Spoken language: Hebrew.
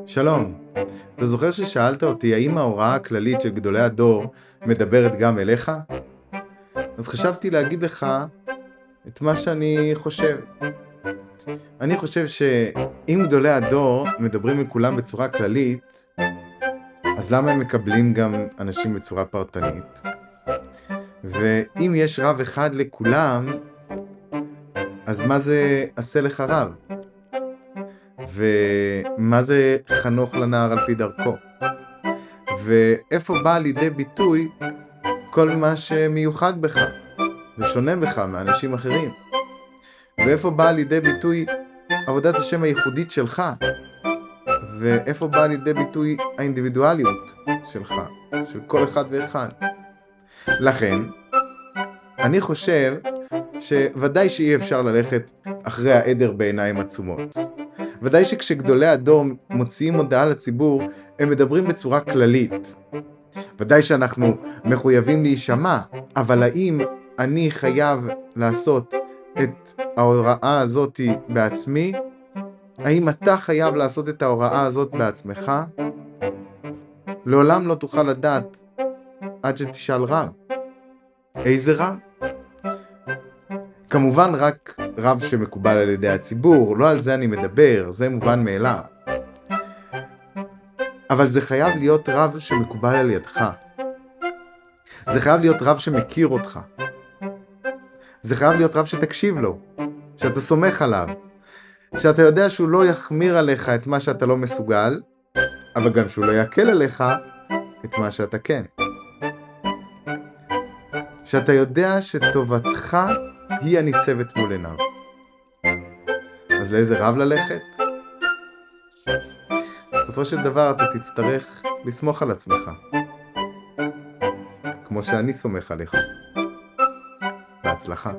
שלום, אתה זוכר ששאלת אותי האם ההוראה הכללית של גדולי הדור מדברת גם אליך? אז חשבתי להגיד לך את מה שאני חושב. אני חושב שאם גדולי הדור מדברים עם כולם בצורה כללית, אז למה הם מקבלים גם אנשים בצורה פרטנית? ואם יש רב אחד לכולם, אז מה זה עשה לך רב? ומה זה חנוך לנער על פי דרכו? ואיפה בא לידי ביטוי כל מה שמיוחד בך ושונה בך מאנשים אחרים? ואיפה בא לידי ביטוי עבודת השם הייחודית שלך? ואיפה בא לידי ביטוי האינדיבידואליות שלך, של כל אחד ואחד? לכן, אני חושב שוודאי שאי אפשר ללכת אחרי העדר בעיניים עצומות. ודאי שכשגדולי הדור מוציאים הודעה לציבור, הם מדברים בצורה כללית. ודאי שאנחנו מחויבים להישמע, אבל האם אני חייב לעשות את ההוראה הזאת בעצמי? האם אתה חייב לעשות את ההוראה הזאת בעצמך? לעולם לא תוכל לדעת עד שתשאל רב. איזה רב? כמובן רק רב שמקובל על ידי הציבור, לא על זה אני מדבר, זה מובן מאליו. אבל זה חייב להיות רב שמקובל על ידך. זה חייב להיות רב שמכיר אותך. זה חייב להיות רב שתקשיב לו, שאתה סומך עליו, שאתה יודע שהוא לא יחמיר עליך את מה שאתה לא מסוגל, אבל גם שהוא לא יקל עליך את מה שאתה כן. שאתה יודע שטובתך היא הניצבת מול עיניו. אז לאיזה רב ללכת? בסופו של דבר אתה תצטרך לסמוך על עצמך, כמו שאני סומך עליך. בהצלחה.